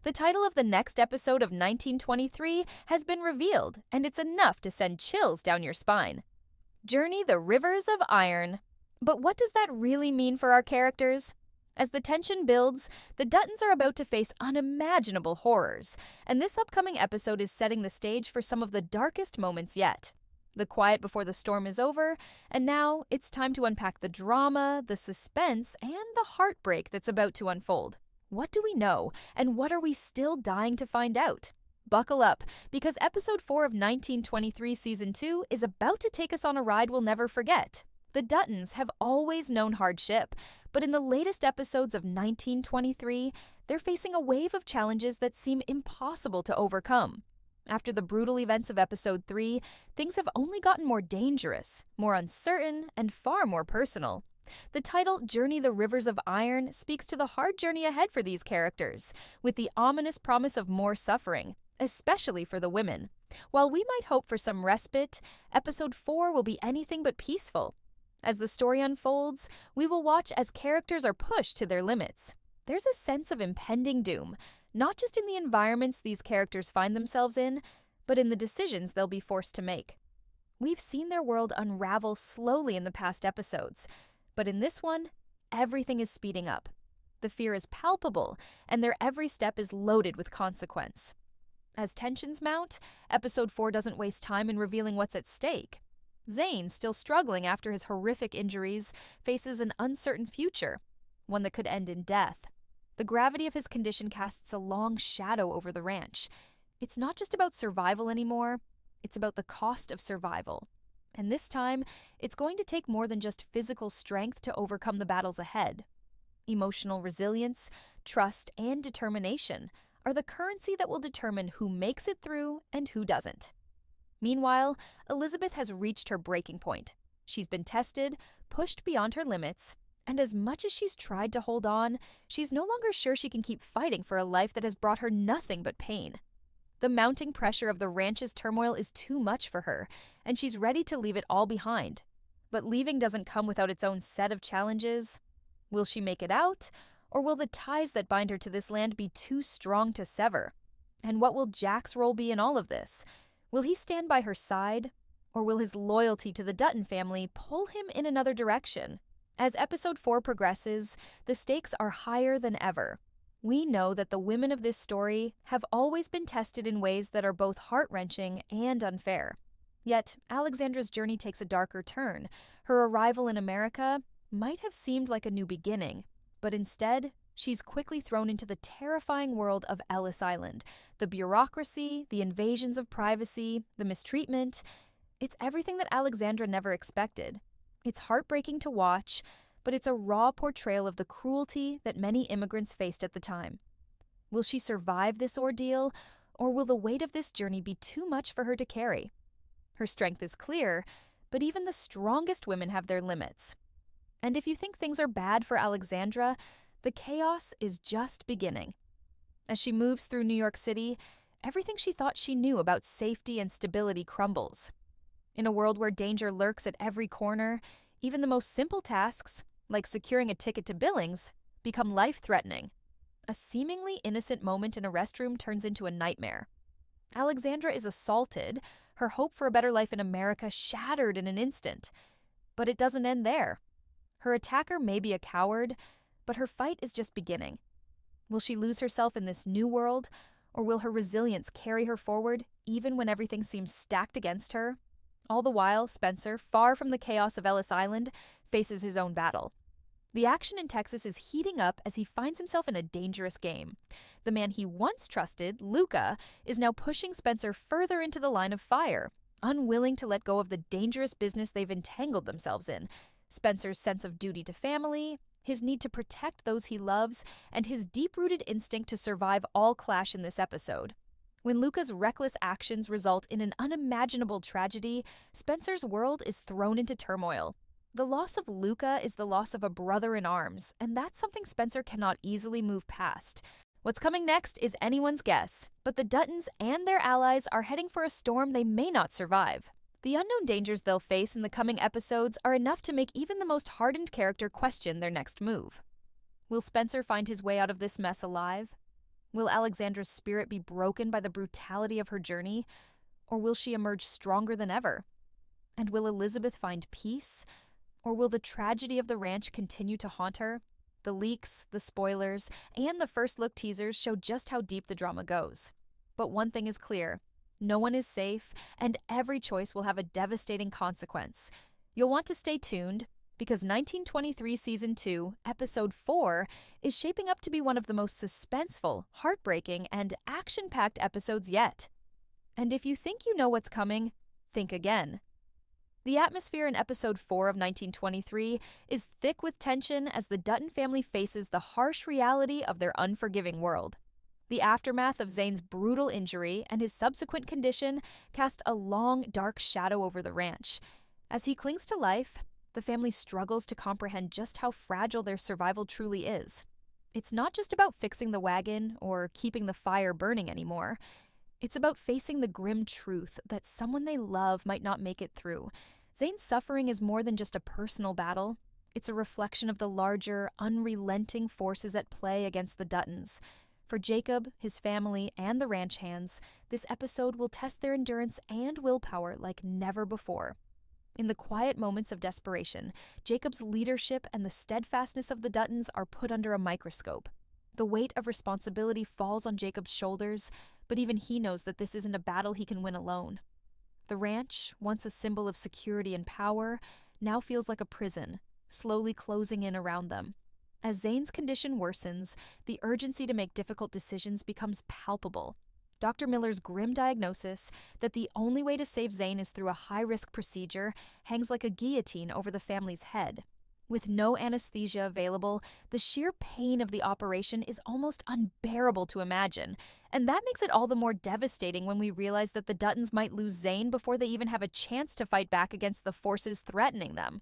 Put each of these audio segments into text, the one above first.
The title of the next episode of 1923 has been revealed, and it's enough to send chills down your spine. Journey the Rivers of Iron. But what does that really mean for our characters? As the tension builds, the Duttons are about to face unimaginable horrors, and this upcoming episode is setting the stage for some of the darkest moments yet. The quiet before the storm is over, and now it's time to unpack the drama, the suspense, and the heartbreak that's about to unfold. What do we know, and what are we still dying to find out? Buckle up, because episode 4 of 1923 season 2 is about to take us on a ride we'll never forget. The Duttons have always known hardship, but in the latest episodes of 1923, they're facing a wave of challenges that seem impossible to overcome. After the brutal events of episode 3, things have only gotten more dangerous, more uncertain, and far more personal. The title, Journey the Rivers of Iron, speaks to the hard journey ahead for these characters, with the ominous promise of more suffering, especially for the women. While we might hope for some respite, episode 4 will be anything but peaceful. As the story unfolds, we will watch as characters are pushed to their limits. There's a sense of impending doom, not just in the environments these characters find themselves in, but in the decisions they'll be forced to make. We've seen their world unravel slowly in the past episodes, but in this one, everything is speeding up. The fear is palpable, and their every step is loaded with consequence. As tensions mount, episode 4 doesn't waste time in revealing what's at stake. Zane, still struggling after his horrific injuries, faces an uncertain future, one that could end in death. The gravity of his condition casts a long shadow over the ranch. It's not just about survival anymore, it's about the cost of survival. And this time, it's going to take more than just physical strength to overcome the battles ahead. Emotional resilience, trust, and determination are the currency that will determine who makes it through and who doesn't. Meanwhile, Elizabeth has reached her breaking point. She's been tested, pushed beyond her limits, and as much as she's tried to hold on, she's no longer sure she can keep fighting for a life that has brought her nothing but pain. The mounting pressure of the ranch's turmoil is too much for her, and she's ready to leave it all behind. But leaving doesn't come without its own set of challenges. Will she make it out, or will the ties that bind her to this land be too strong to sever? And what will Jack's role be in all of this? Will he stand by her side, or will his loyalty to the Dutton family pull him in another direction? As episode 4 progresses, the stakes are higher than ever. We know that the women of this story have always been tested in ways that are both heart-wrenching and unfair. Yet, Alexandra's journey takes a darker turn. Her arrival in America might have seemed like a new beginning, but instead, she's quickly thrown into the terrifying world of Ellis Island. The bureaucracy, the invasions of privacy, the mistreatment. It's everything that Alexandra never expected. It's heartbreaking to watch, but it's a raw portrayal of the cruelty that many immigrants faced at the time. Will she survive this ordeal, or will the weight of this journey be too much for her to carry? Her strength is clear, but even the strongest women have their limits. And if you think things are bad for Alexandra, the chaos is just beginning. As she moves through New York City, everything she thought she knew about safety and stability crumbles. In a world where danger lurks at every corner, even the most simple tasks, like securing a ticket to Billings, become life-threatening. A seemingly innocent moment in a restroom turns into a nightmare. Alexandra is assaulted, her hope for a better life in America shattered in an instant. But it doesn't end there. Her attacker may be a coward, but her fight is just beginning. Will she lose herself in this new world, or will her resilience carry her forward even when everything seems stacked against her? All the while, Spencer, far from the chaos of Ellis Island, faces his own battle. The action in Texas is heating up as he finds himself in a dangerous game. The man he once trusted, Luca, is now pushing Spencer further into the line of fire, unwilling to let go of the dangerous business they've entangled themselves in. Spencer's sense of duty to family, his need to protect those he loves, and his deep-rooted instinct to survive all clash in this episode. When Luca's reckless actions result in an unimaginable tragedy, Spencer's world is thrown into turmoil. The loss of Luca is the loss of a brother in arms, and that's something Spencer cannot easily move past. What's coming next is anyone's guess, but the Duttons and their allies are heading for a storm they may not survive. The unknown dangers they'll face in the coming episodes are enough to make even the most hardened character question their next move. Will Spencer find his way out of this mess alive? Will Alexandra's spirit be broken by the brutality of her journey, or will she emerge stronger than ever? And will Elizabeth find peace, or will the tragedy of the ranch continue to haunt her? The leaks, the spoilers, and the first look teasers show just how deep the drama goes. But one thing is clear: no one is safe, and every choice will have a devastating consequence. You'll want to stay tuned, because 1923 Season 2, Episode 4 is shaping up to be one of the most suspenseful, heartbreaking, and action-packed episodes yet. And if you think you know what's coming, think again. The atmosphere in Episode 4 of 1923 is thick with tension as the Dutton family faces the harsh reality of their unforgiving world. The aftermath of Zane's brutal injury and his subsequent condition cast a long, dark shadow over the ranch. As he clings to life, the family struggles to comprehend just how fragile their survival truly is. It's not just about fixing the wagon or keeping the fire burning anymore. It's about facing the grim truth that someone they love might not make it through. Zane's suffering is more than just a personal battle. It's a reflection of the larger, unrelenting forces at play against the Duttons. For Jacob, his family, and the ranch hands, this episode will test their endurance and willpower like never before. In the quiet moments of desperation, Jacob's leadership and the steadfastness of the Duttons are put under a microscope. The weight of responsibility falls on Jacob's shoulders, but even he knows that this isn't a battle he can win alone. The ranch, once a symbol of security and power, now feels like a prison, slowly closing in around them. As Zane's condition worsens, the urgency to make difficult decisions becomes palpable. Dr. Miller's grim diagnosis that the only way to save Zane is through a high-risk procedure hangs like a guillotine over the family's head. With no anesthesia available, the sheer pain of the operation is almost unbearable to imagine, and that makes it all the more devastating when we realize that the Duttons might lose Zane before they even have a chance to fight back against the forces threatening them.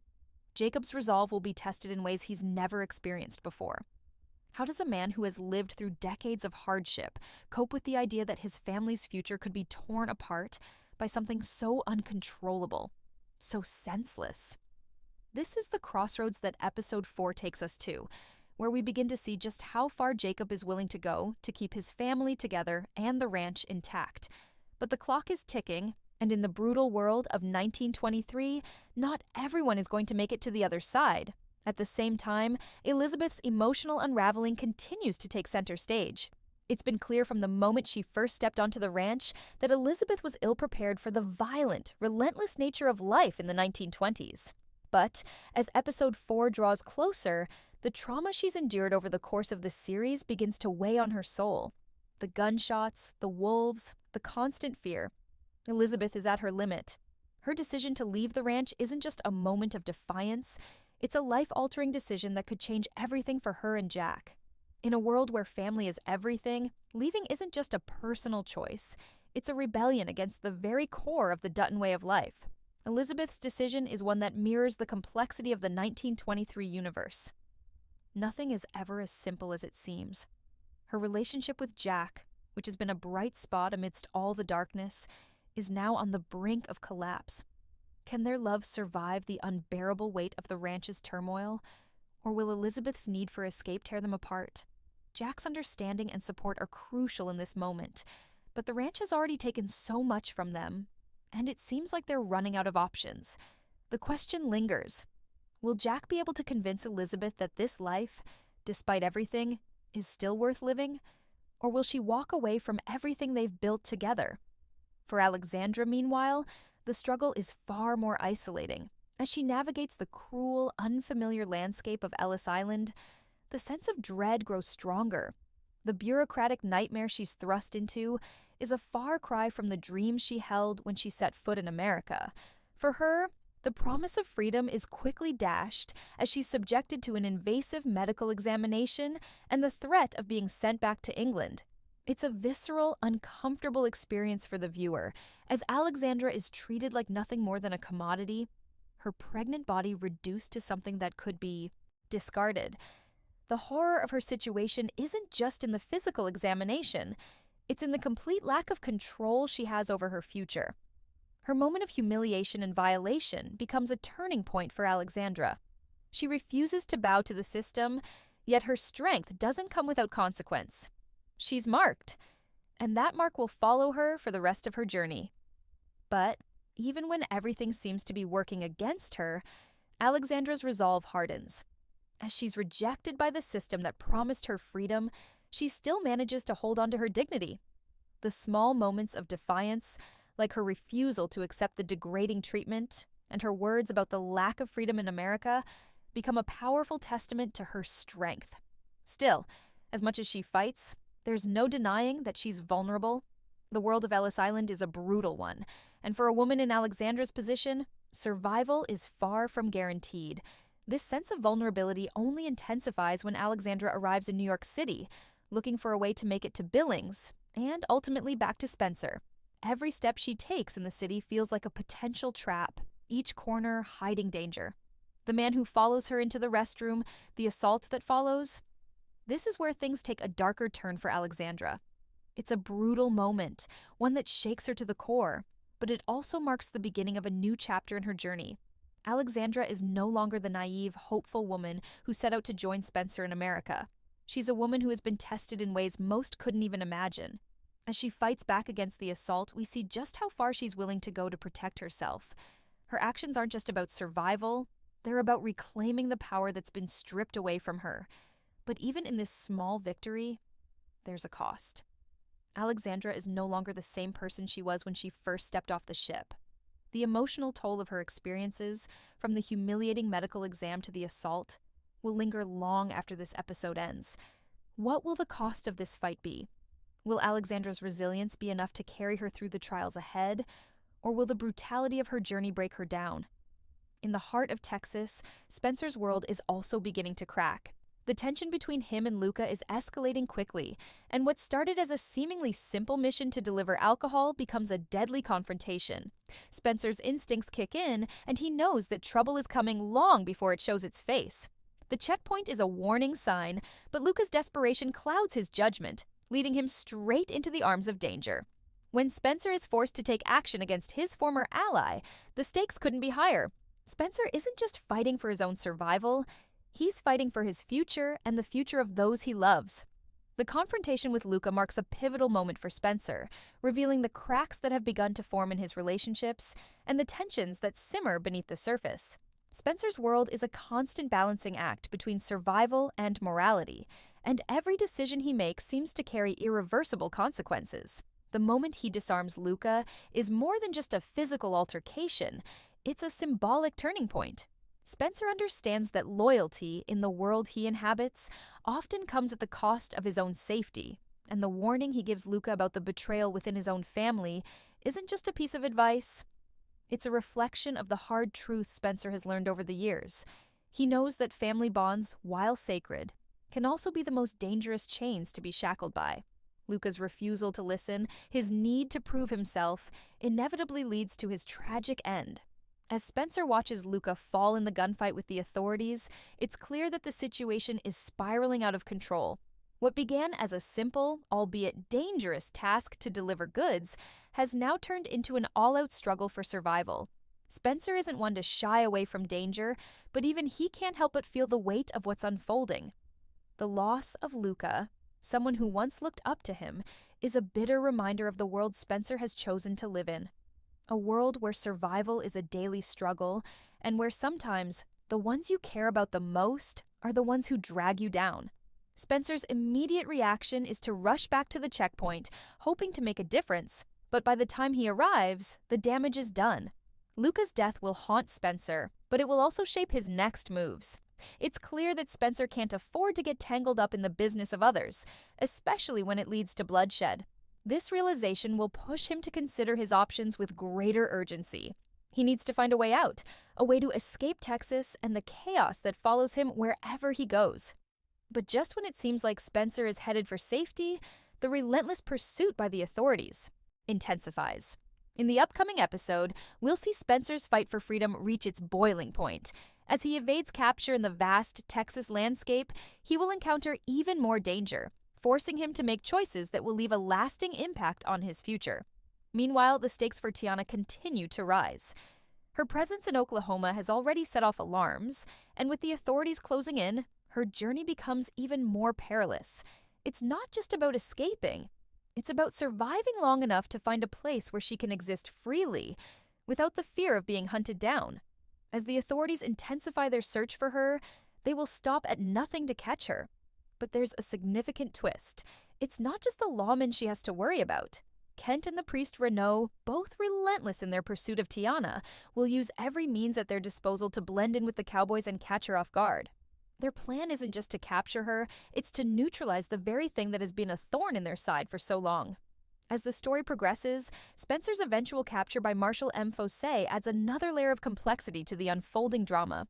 Jacob's resolve will be tested in ways he's never experienced before. How does a man who has lived through decades of hardship cope with the idea that his family's future could be torn apart by something so uncontrollable, so senseless? This is the crossroads that Episode 4 takes us to, where we begin to see just how far Jacob is willing to go to keep his family together and the ranch intact. But the clock is ticking, and in the brutal world of 1923, not everyone is going to make it to the other side. At the same time, Elizabeth's emotional unraveling continues to take center stage. It's been clear from the moment she first stepped onto the ranch that Elizabeth was ill-prepared for the violent, relentless nature of life in the 1920s. But as Episode 4 draws closer, the trauma she's endured over the course of the series begins to weigh on her soul. The gunshots, the wolves, the constant fear. Elizabeth is at her limit. Her decision to leave the ranch isn't just a moment of defiance, it's a life-altering decision that could change everything for her and Jack. In a world where family is everything, leaving isn't just a personal choice, it's a rebellion against the very core of the Dutton way of life. Elizabeth's decision is one that mirrors the complexity of the 1923 universe. Nothing is ever as simple as it seems. Her relationship with Jack, which has been a bright spot amidst all the darkness, is now on the brink of collapse. Can their love survive the unbearable weight of the ranch's turmoil, or will Elizabeth's need for escape tear them apart? Jack's understanding and support are crucial in this moment, but the ranch has already taken so much from them, and it seems like they're running out of options. The question lingers. Will Jack be able to convince Elizabeth that this life, despite everything, is still worth living? Or will she walk away from everything they've built together? For Alexandra, meanwhile, the struggle is far more isolating. As she navigates the cruel, unfamiliar landscape of Ellis Island, the sense of dread grows stronger. The bureaucratic nightmare she's thrust into is a far cry from the dreams she held when she set foot in America. For her, the promise of freedom is quickly dashed as she's subjected to an invasive medical examination and the threat of being sent back to England. It's a visceral, uncomfortable experience for the viewer, as Alexandra is treated like nothing more than a commodity, her pregnant body reduced to something that could be discarded. The horror of her situation isn't just in the physical examination, it's in the complete lack of control she has over her future. Her moment of humiliation and violation becomes a turning point for Alexandra. She refuses to bow to the system, yet her strength doesn't come without consequence. She's marked, and that mark will follow her for the rest of her journey. But even when everything seems to be working against her, Alexandra's resolve hardens. As she's rejected by the system that promised her freedom, she still manages to hold on to her dignity. The small moments of defiance, like her refusal to accept the degrading treatment and her words about the lack of freedom in America, become a powerful testament to her strength. Still, as much as she fights, there's no denying that she's vulnerable. The world of Ellis Island is a brutal one, and for a woman in Alexandra's position, survival is far from guaranteed. This sense of vulnerability only intensifies when Alexandra arrives in New York City, looking for a way to make it to Billings, and ultimately back to Spencer. Every step she takes in the city feels like a potential trap, each corner hiding danger. The man who follows her into the restroom, the assault that follows. This is where things take a darker turn for Alexandra. It's a brutal moment, one that shakes her to the core, but it also marks the beginning of a new chapter in her journey. Alexandra is no longer the naive, hopeful woman who set out to join Spencer in America. She's a woman who has been tested in ways most couldn't even imagine. As she fights back against the assault, we see just how far she's willing to go to protect herself. Her actions aren't just about survival, they're about reclaiming the power that's been stripped away from her. But even in this small victory, there's a cost. Alexandra is no longer the same person she was when she first stepped off the ship. The emotional toll of her experiences, from the humiliating medical exam to the assault, will linger long after this episode ends. What will the cost of this fight be? Will Alexandra's resilience be enough to carry her through the trials ahead, or will the brutality of her journey break her down? In the heart of Texas, Spencer's world is also beginning to crack. The tension between him and Luca is escalating quickly, and what started as a seemingly simple mission to deliver alcohol becomes a deadly confrontation. Spencer's instincts kick in, and he knows that trouble is coming long before it shows its face. The checkpoint is a warning sign, but Luca's desperation clouds his judgment, leading him straight into the arms of danger. When Spencer is forced to take action against his former ally, the stakes couldn't be higher. Spencer isn't just fighting for his own survival, he's fighting for his future and the future of those he loves. The confrontation with Luca marks a pivotal moment for Spencer, revealing the cracks that have begun to form in his relationships and the tensions that simmer beneath the surface. Spencer's world is a constant balancing act between survival and morality, and every decision he makes seems to carry irreversible consequences. The moment he disarms Luca is more than just a physical altercation, it's a symbolic turning point. Spencer understands that loyalty in the world he inhabits often comes at the cost of his own safety, and the warning he gives Luca about the betrayal within his own family isn't just a piece of advice. It's a reflection of the hard truths Spencer has learned over the years. He knows that family bonds, while sacred, can also be the most dangerous chains to be shackled by. Luca's refusal to listen, his need to prove himself, inevitably leads to his tragic end. As Spencer watches Luca fall in the gunfight with the authorities, it's clear that the situation is spiraling out of control. What began as a simple, albeit dangerous task to deliver goods has now turned into an all-out struggle for survival. Spencer isn't one to shy away from danger, but even he can't help but feel the weight of what's unfolding. The loss of Luca, someone who once looked up to him, is a bitter reminder of the world Spencer has chosen to live in. A world where survival is a daily struggle, and where sometimes the ones you care about the most are the ones who drag you down. Spencer's immediate reaction is to rush back to the checkpoint, hoping to make a difference, but by the time he arrives, the damage is done. Luca's death will haunt Spencer, but it will also shape his next moves. It's clear that Spencer can't afford to get tangled up in the business of others, especially when it leads to bloodshed. This realization will push him to consider his options with greater urgency. He needs to find a way out, a way to escape Texas and the chaos that follows him wherever he goes. But just when it seems like Spencer is headed for safety, the relentless pursuit by the authorities intensifies. In the upcoming episode, we'll see Spencer's fight for freedom reach its boiling point. As he evades capture in the vast Texas landscape, he will encounter even more danger, forcing him to make choices that will leave a lasting impact on his future. Meanwhile, the stakes for Tiana continue to rise. Her presence in Oklahoma has already set off alarms, and with the authorities closing in, her journey becomes even more perilous. It's not just about escaping. It's about surviving long enough to find a place where she can exist freely, without the fear of being hunted down. As the authorities intensify their search for her, they will stop at nothing to catch her. But there's a significant twist. It's not just the lawmen she has to worry about. Kent and the priest Renaud, both relentless in their pursuit of Tiana, will use every means at their disposal to blend in with the cowboys and catch her off guard. Their plan isn't just to capture her, it's to neutralize the very thing that has been a thorn in their side for so long. As the story progresses, Spencer's eventual capture by Marshal M. Fossey adds another layer of complexity to the unfolding drama.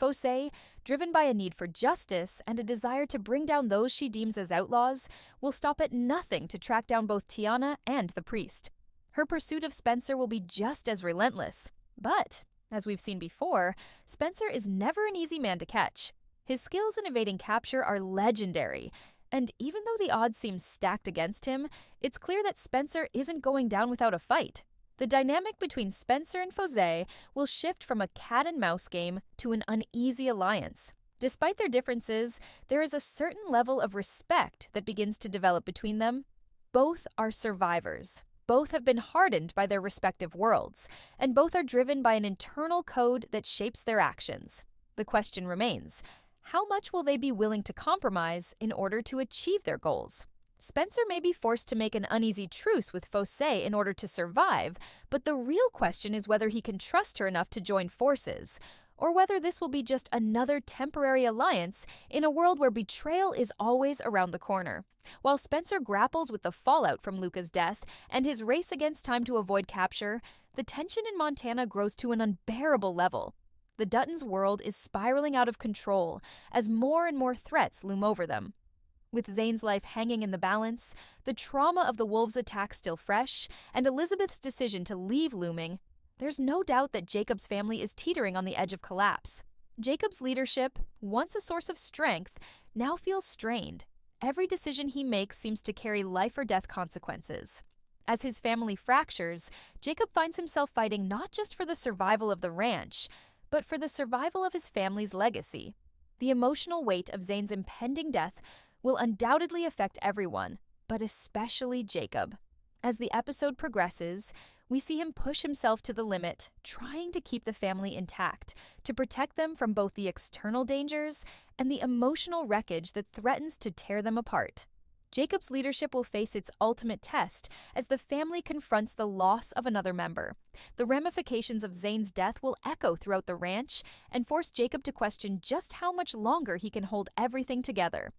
Fossey, driven by a need for justice and a desire to bring down those she deems as outlaws, will stop at nothing to track down both Tiana and the priest. Her pursuit of Spencer will be just as relentless. But, as we've seen before, Spencer is never an easy man to catch. His skills in evading capture are legendary, and even though the odds seem stacked against him, it's clear that Spencer isn't going down without a fight. The dynamic between Spencer and Fossey will shift from a cat-and-mouse game to an uneasy alliance. Despite their differences, there is a certain level of respect that begins to develop between them. Both are survivors. Both have been hardened by their respective worlds, and both are driven by an internal code that shapes their actions. The question remains, how much will they be willing to compromise in order to achieve their goals? Spencer may be forced to make an uneasy truce with Fossey in order to survive, but the real question is whether he can trust her enough to join forces, or whether this will be just another temporary alliance in a world where betrayal is always around the corner. While Spencer grapples with the fallout from Luca's death and his race against time to avoid capture, the tension in Montana grows to an unbearable level. The Duttons' world is spiraling out of control as more and more threats loom over them. With Zane's life hanging in the balance, the trauma of the wolves' attack still fresh, and Elizabeth's decision to leave looming, there's no doubt that Jacob's family is teetering on the edge of collapse. Jacob's leadership, once a source of strength, now feels strained. Every decision he makes seems to carry life or death consequences. As his family fractures, Jacob finds himself fighting not just for the survival of the ranch, but for the survival of his family's legacy. The emotional weight of Zane's impending death will undoubtedly affect everyone, but especially Jacob. As the episode progresses, we see him push himself to the limit, trying to keep the family intact, to protect them from both the external dangers and the emotional wreckage that threatens to tear them apart. Jacob's leadership will face its ultimate test as the family confronts the loss of another member. The ramifications of Zane's death will echo throughout the ranch and force Jacob to question just how much longer he can hold everything together.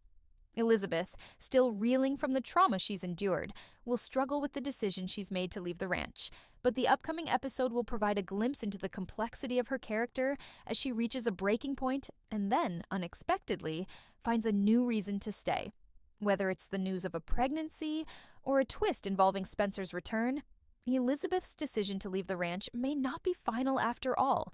Elizabeth, still reeling from the trauma she's endured, will struggle with the decision she's made to leave the ranch, but the upcoming episode will provide a glimpse into the complexity of her character as she reaches a breaking point and then, unexpectedly, finds a new reason to stay. Whether it's the news of a pregnancy or a twist involving Spencer's return, Elizabeth's decision to leave the ranch may not be final after all.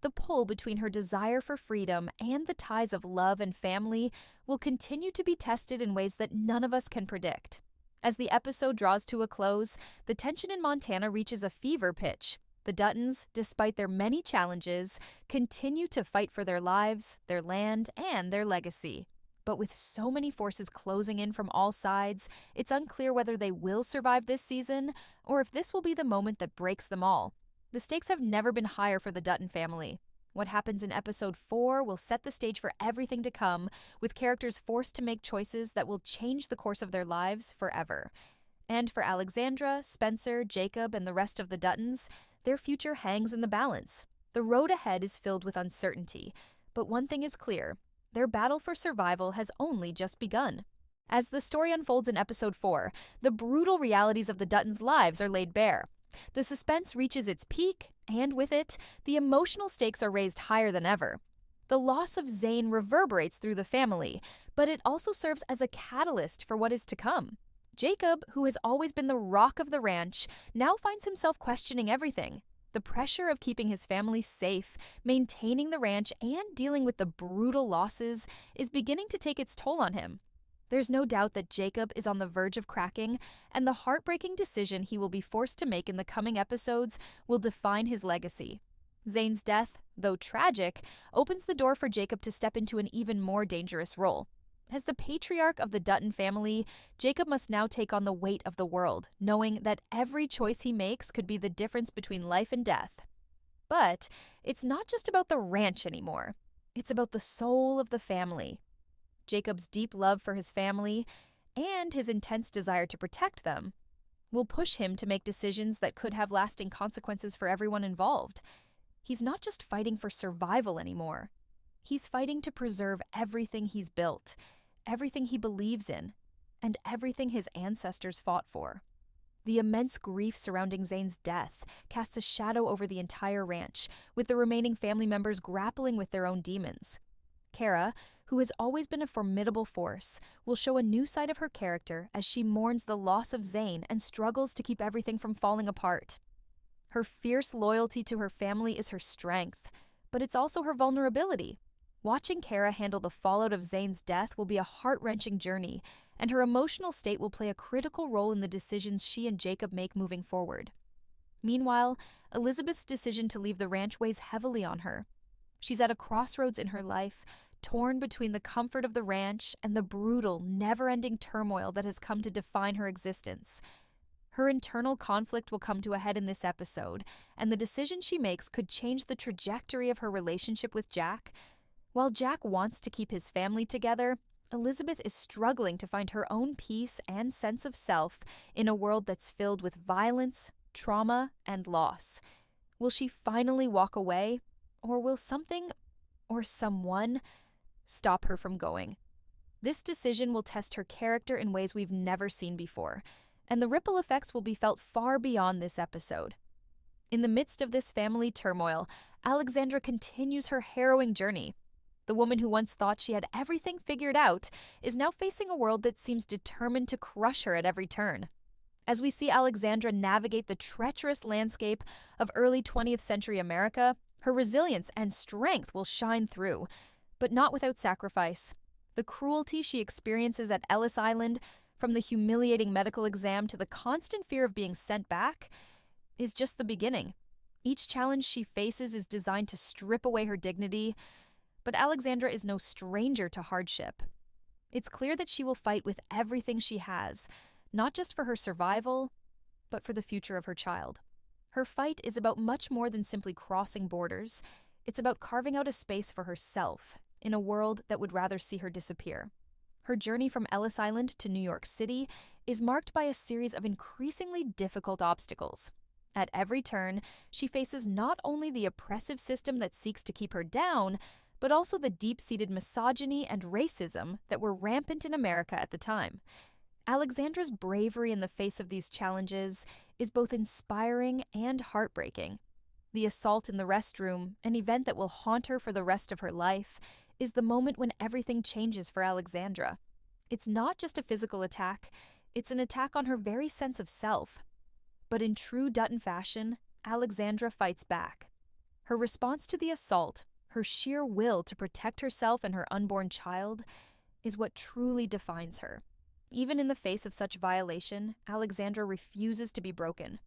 The pull between her desire for freedom and the ties of love and family will continue to be tested in ways that none of us can predict. As the episode draws to a close, the tension in Montana reaches a fever pitch. The Duttons, despite their many challenges, continue to fight for their lives, their land, and their legacy. But with so many forces closing in from all sides, it's unclear whether they will survive this season or if this will be the moment that breaks them all. The stakes have never been higher for the Dutton family. What happens in episode 4 will set the stage for everything to come, with characters forced to make choices that will change the course of their lives forever. And for Alexandra, Spencer, Jacob, and the rest of the Duttons, their future hangs in the balance. The road ahead is filled with uncertainty, but one thing is clear: their battle for survival has only just begun. As the story unfolds in episode 4, the brutal realities of the Duttons' lives are laid bare. The suspense reaches its peak, and with it, the emotional stakes are raised higher than ever. The loss of Zane reverberates through the family, but it also serves as a catalyst for what is to come. Jacob, who has always been the rock of the ranch, now finds himself questioning everything. The pressure of keeping his family safe, maintaining the ranch, and dealing with the brutal losses is beginning to take its toll on him. There's no doubt that Jacob is on the verge of cracking, and the heartbreaking decision he will be forced to make in the coming episodes will define his legacy. Zane's death, though tragic, opens the door for Jacob to step into an even more dangerous role. As the patriarch of the Dutton family, Jacob must now take on the weight of the world, knowing that every choice he makes could be the difference between life and death. But it's not just about the ranch anymore. It's about the soul of the family. Jacob's deep love for his family and his intense desire to protect them will push him to make decisions that could have lasting consequences for everyone involved. He's not just fighting for survival anymore. He's fighting to preserve everything he's built, everything he believes in, and everything his ancestors fought for. The immense grief surrounding Zane's death casts a shadow over the entire ranch, with the remaining family members grappling with their own demons. Kara, who has always been a formidable force, will show a new side of her character as she mourns the loss of Zane and struggles to keep everything from falling apart. Her fierce loyalty to her family is her strength, but it's also her vulnerability. Watching Kara handle the fallout of Zane's death will be a heart-wrenching journey, and her emotional state will play a critical role in the decisions she and Jacob make moving forward. Meanwhile, Elizabeth's decision to leave the ranch weighs heavily on her. She's at a crossroads in her life, torn between the comfort of the ranch and the brutal, never-ending turmoil that has come to define her existence. Her internal conflict will come to a head in this episode, and the decision she makes could change the trajectory of her relationship with Jack. While Jack wants to keep his family together, Elizabeth is struggling to find her own peace and sense of self in a world that's filled with violence, trauma, and loss. Will she finally walk away, or will something or someone stop her from going? This decision will test her character in ways we've never seen before, and the ripple effects will be felt far beyond this episode. In the midst of this family turmoil, Alexandra continues her harrowing journey. The woman who once thought she had everything figured out is now facing a world that seems determined to crush her at every turn. As we see Alexandra navigate the treacherous landscape of early 20th century America, her resilience and strength will shine through, but not without sacrifice. The cruelty she experiences at Ellis Island, from the humiliating medical exam to the constant fear of being sent back, is just the beginning. Each challenge she faces is designed to strip away her dignity, but Alexandra is no stranger to hardship. It's clear that she will fight with everything she has, not just for her survival, but for the future of her child. Her fight is about much more than simply crossing borders. It's about carving out a space for herself in a world that would rather see her disappear. Her journey from Ellis Island to New York City is marked by a series of increasingly difficult obstacles. At every turn, she faces not only the oppressive system that seeks to keep her down, but also the deep-seated misogyny and racism that were rampant in America at the time. Alexandra's bravery in the face of these challenges is both inspiring and heartbreaking. The assault in the restroom, an event that will haunt her for the rest of her life, is the moment when everything changes for Alexandra. It's not just a physical attack, it's an attack on her very sense of self. But in true Dutton fashion, Alexandra fights back. Her response to the assault, her sheer will to protect herself and her unborn child, is what truly defines her. Even in the face of such violation, Alexandra refuses to be broken.